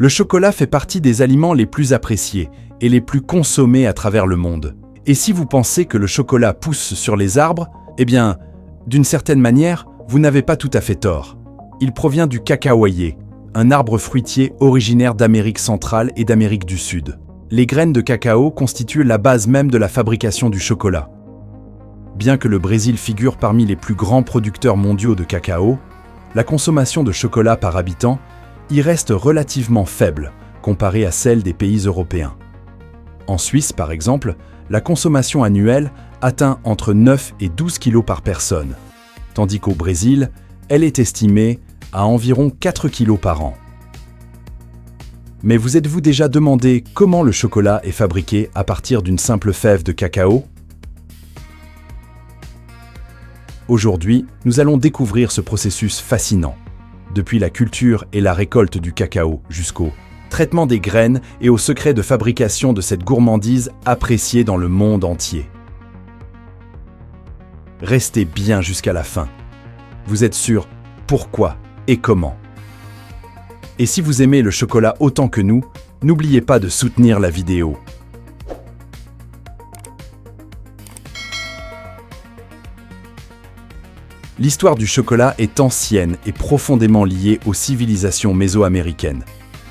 Le chocolat fait partie des aliments les plus appréciés et les plus consommés à travers le monde. Et si vous pensez que le chocolat pousse sur les arbres, eh bien, d'une certaine manière, vous n'avez pas tout à fait tort. Il provient du cacaoyer, un arbre fruitier originaire d'Amérique centrale et d'Amérique du Sud. Les graines de cacao constituent la base même de la fabrication du chocolat. Bien que le Brésil figure parmi les plus grands producteurs mondiaux de cacao, la consommation de chocolat par habitant y reste relativement faible comparée à celle des pays européens. En Suisse, par exemple, la consommation annuelle atteint entre 9 et 12 kg par personne, tandis qu'au Brésil, elle est estimée à environ 4 kg par an. Mais vous êtes-vous déjà demandé comment le chocolat est fabriqué à partir d'une simple fève de cacao? Aujourd'hui, nous allons découvrir ce processus fascinant, depuis la culture et la récolte du cacao jusqu'au traitement des graines et au secret de fabrication de cette gourmandise appréciée dans le monde entier. Restez bien jusqu'à la fin. Vous êtes sûr pourquoi et comment. Et si vous aimez le chocolat autant que nous, n'oubliez pas de soutenir la vidéo. L'histoire du chocolat est ancienne et profondément liée aux civilisations mésoaméricaines.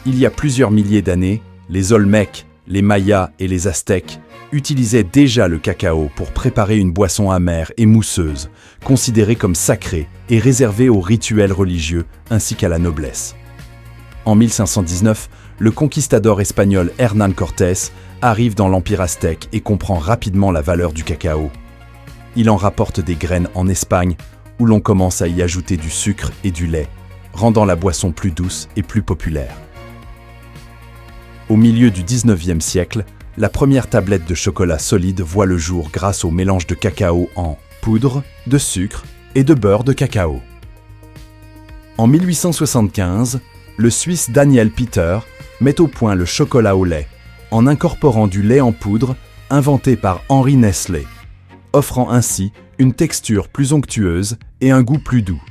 Il y a plusieurs milliers d'années, les Olmèques, les Mayas et les Aztèques utilisaient déjà le cacao pour préparer une boisson amère et mousseuse, considérée comme sacrée et réservée aux rituels religieux ainsi qu'à la noblesse. En 1519, le conquistador espagnol Hernán Cortés arrive dans l'Empire aztèque et comprend rapidement la valeur du cacao. Il en rapporte des graines en Espagne, où l'on commence à y ajouter du sucre et du lait, rendant la boisson plus douce et plus populaire. Au milieu du 19e siècle, la première tablette de chocolat solide voit le jour grâce au mélange de cacao en poudre, de sucre et de beurre de cacao. En 1875, le Suisse Daniel Peter met au point le chocolat au lait, en incorporant du lait en poudre inventé par Henri Nestlé, offrant ainsi une texture plus onctueuse et un goût plus doux.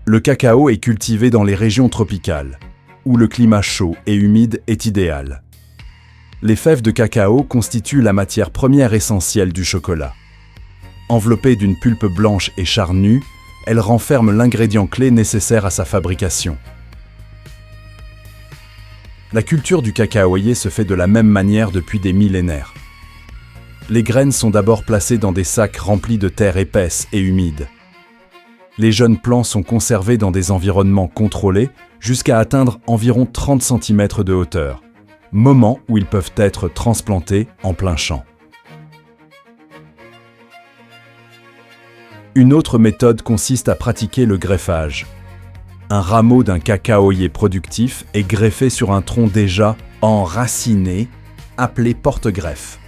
Le cacao est cultivé dans les régions tropicales, où le climat chaud et humide est idéal. Les fèves de cacao constituent la matière première essentielle du chocolat. Enveloppée d'une pulpe blanche et charnue, elle renferme l'ingrédient clé nécessaire à sa fabrication. La culture du cacaoyer se fait de la même manière depuis des millénaires. Les graines sont d'abord placées dans des sacs remplis de terre épaisse et humide. Les jeunes plants sont conservés dans des environnements contrôlés jusqu'à atteindre environ 30 cm de hauteur, moment où ils peuvent être transplantés en plein champ. Une autre méthode consiste à pratiquer le greffage. Un rameau d'un cacaoyer productif est greffé sur un tronc déjà enraciné, appelé porte-greffe.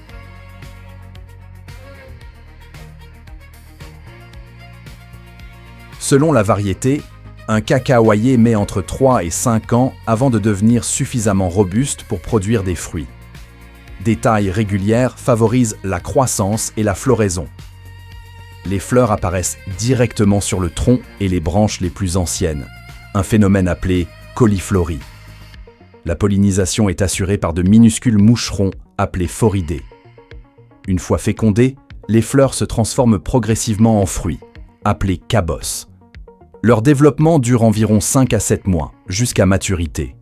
Selon la variété, un cacaoyer met entre 3 et 5 ans avant de devenir suffisamment robuste pour produire des fruits. Des tailles régulières favorisent la croissance et la floraison. Les fleurs apparaissent directement sur le tronc et les branches les plus anciennes, un phénomène appelé coliflorie. La pollinisation est assurée par de minuscules moucherons appelés phoridés. Une fois fécondées, les fleurs se transforment progressivement en fruits, appelés cabosses. Leur développement dure environ 5 à 7 mois, jusqu'à maturité.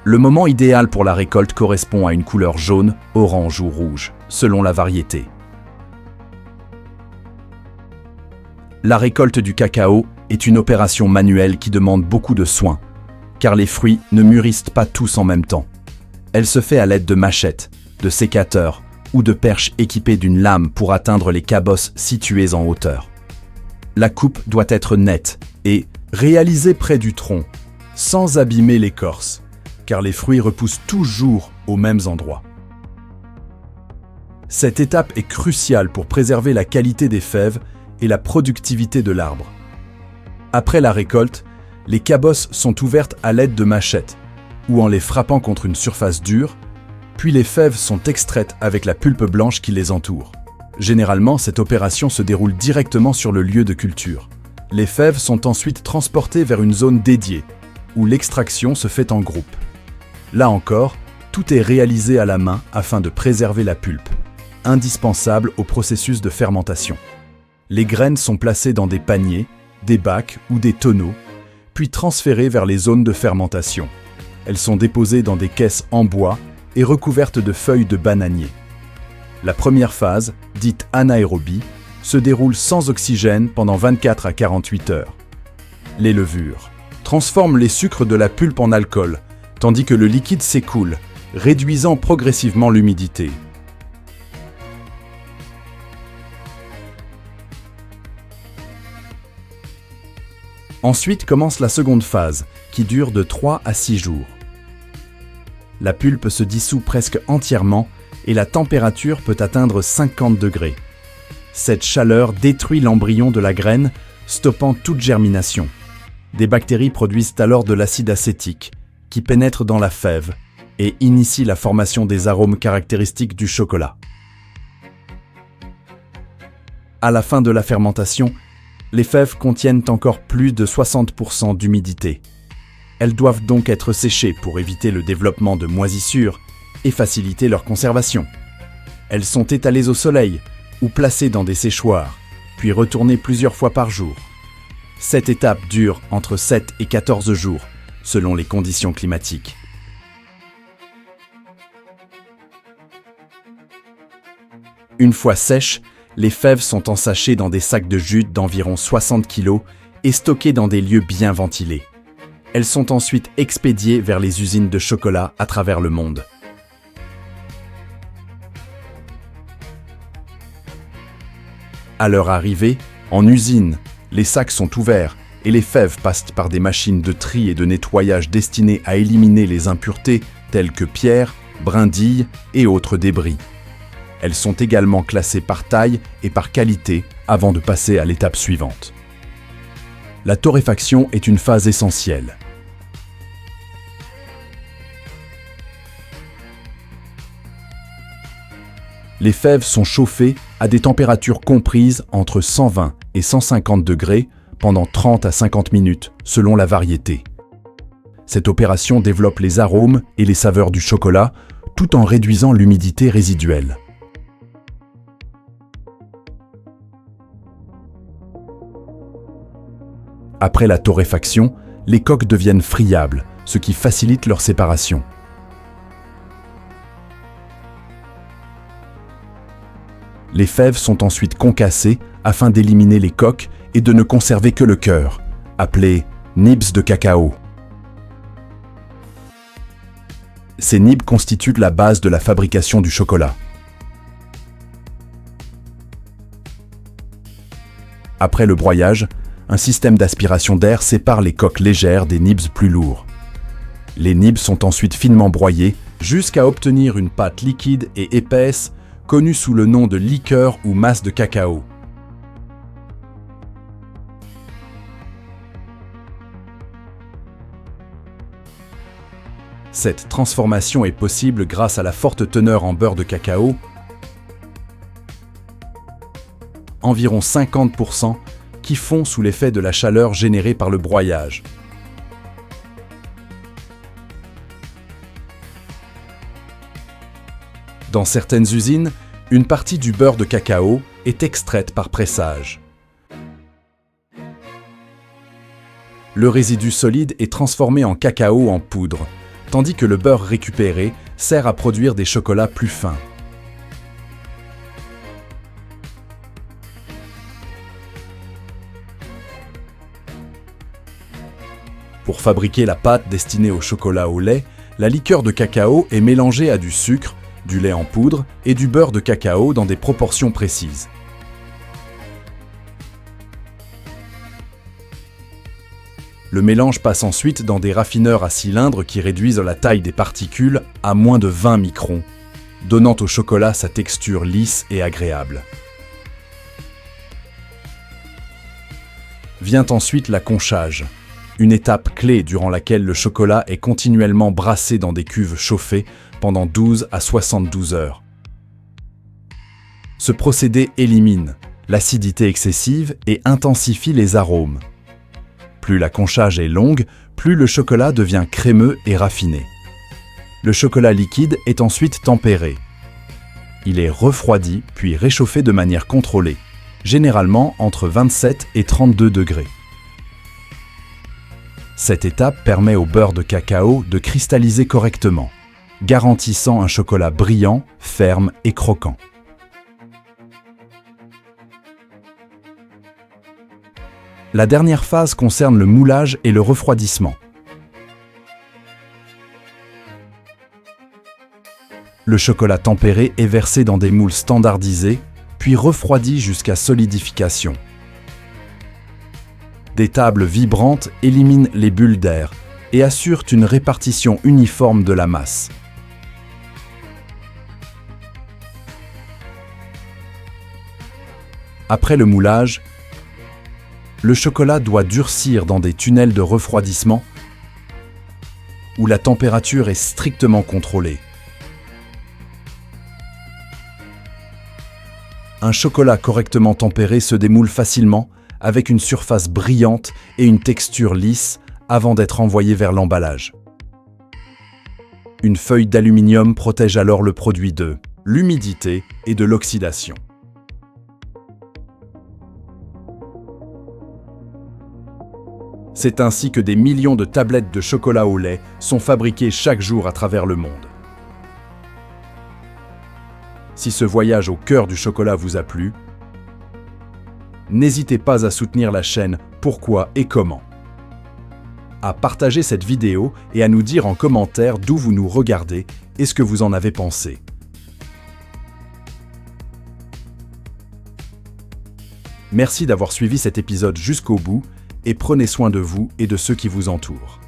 Le moment idéal pour la récolte correspond à une couleur jaune, orange ou rouge, selon la variété. La récolte du cacao est une opération manuelle qui demande beaucoup de soin, car les fruits ne mûrissent pas tous en même temps. Elle se fait à l'aide de machettes, de sécateurs, ou de perches équipées d'une lame pour atteindre les cabosses situées en hauteur. La coupe doit être nette et réalisée près du tronc, sans abîmer l'écorce, car les fruits repoussent toujours aux mêmes endroits. Cette étape est cruciale pour préserver la qualité des fèves et la productivité de l'arbre. Après la récolte, les cabosses sont ouvertes à l'aide de machettes ou en les frappant contre une surface dure, puis les fèves sont extraites avec la pulpe blanche qui les entoure. Généralement, cette opération se déroule directement sur le lieu de culture. Les fèves sont ensuite transportées vers une zone dédiée, où l'extraction se fait en groupe. Là encore, tout est réalisé à la main afin de préserver la pulpe, indispensable au processus de fermentation. Les graines sont placées dans des paniers, des bacs ou des tonneaux, puis transférées vers les zones de fermentation. Elles sont déposées dans des caisses en bois et recouvertes de feuilles de bananier. La première phase, dite anaérobie, se déroule sans oxygène pendant 24 à 48 heures. Les levures transforment les sucres de la pulpe en alcool, tandis que le liquide s'écoule, réduisant progressivement l'humidité. Ensuite commence la seconde phase, qui dure de 3 à 6 jours. La pulpe se dissout presque entièrement et la température peut atteindre 50 degrés. Cette chaleur détruit l'embryon de la graine, stoppant toute germination. Des bactéries produisent alors de l'acide acétique, qui pénètre dans la fève et initie la formation des arômes caractéristiques du chocolat. À la fin de la fermentation, les fèves contiennent encore plus de 60% d'humidité. Elles doivent donc être séchées pour éviter le développement de moisissures et faciliter leur conservation. Elles sont étalées au soleil ou placées dans des séchoirs, puis retournées plusieurs fois par jour. Cette étape dure entre 7 et 14 jours, selon les conditions climatiques. Une fois sèches, les fèves sont ensachées dans des sacs de jute d'environ 60 kg et stockées dans des lieux bien ventilés. Elles sont ensuite expédiées vers les usines de chocolat à travers le monde. À leur arrivée, en usine, les sacs sont ouverts et les fèves passent par des machines de tri et de nettoyage destinées à éliminer les impuretés telles que pierres, brindilles et autres débris. Elles sont également classées par taille et par qualité avant de passer à l'étape suivante. La torréfaction est une phase essentielle. Les fèves sont chauffées à des températures comprises entre 120 et 150 degrés pendant 30 à 50 minutes, selon la variété. Cette opération développe les arômes et les saveurs du chocolat, tout en réduisant l'humidité résiduelle. Après la torréfaction, les coques deviennent friables, ce qui facilite leur séparation. Les fèves sont ensuite concassées afin d'éliminer les coques et de ne conserver que le cœur, appelé nibs de cacao. Ces nibs constituent la base de la fabrication du chocolat. Après le broyage, un système d'aspiration d'air sépare les coques légères des nibs plus lourds. Les nibs sont ensuite finement broyés jusqu'à obtenir une pâte liquide et épaisse connue sous le nom de liqueur ou masse de cacao. Cette transformation est possible grâce à la forte teneur en beurre de cacao, environ 50%, qui fond sous l'effet de la chaleur générée par le broyage. Dans certaines usines, une partie du beurre de cacao est extraite par pressage. Le résidu solide est transformé en cacao en poudre, tandis que le beurre récupéré sert à produire des chocolats plus fins. Pour fabriquer la pâte destinée au chocolat au lait, la liqueur de cacao est mélangée à du sucre, du lait en poudre et du beurre de cacao dans des proportions précises. Le mélange passe ensuite dans des raffineurs à cylindres qui réduisent la taille des particules à moins de 20 microns, donnant au chocolat sa texture lisse et agréable. Vient ensuite la conchage, une étape clé durant laquelle le chocolat est continuellement brassé dans des cuves chauffées pendant 12 à 72 heures. Ce procédé élimine l'acidité excessive et intensifie les arômes. Plus la conchage est longue, plus le chocolat devient crémeux et raffiné. Le chocolat liquide est ensuite tempéré. Il est refroidi puis réchauffé de manière contrôlée, généralement entre 27 et 32 degrés. Cette étape permet au beurre de cacao de cristalliser correctement, garantissant un chocolat brillant, ferme et croquant. La dernière phase concerne le moulage et le refroidissement. Le chocolat tempéré est versé dans des moules standardisés, puis refroidi jusqu'à solidification. Des tables vibrantes éliminent les bulles d'air et assurent une répartition uniforme de la masse. Après le moulage, le chocolat doit durcir dans des tunnels de refroidissement où la température est strictement contrôlée. Un chocolat correctement tempéré se démoule facilement avec une surface brillante et une texture lisse avant d'être envoyé vers l'emballage. Une feuille d'aluminium protège alors le produit de l'humidité et de l'oxydation. C'est ainsi que des millions de tablettes de chocolat au lait sont fabriquées chaque jour à travers le monde. Si ce voyage au cœur du chocolat vous a plu, n'hésitez pas à soutenir la chaîne Pourquoi et Comment, à partager cette vidéo et à nous dire en commentaire d'où vous nous regardez et ce que vous en avez pensé. Merci d'avoir suivi cet épisode jusqu'au bout et prenez soin de vous et de ceux qui vous entourent.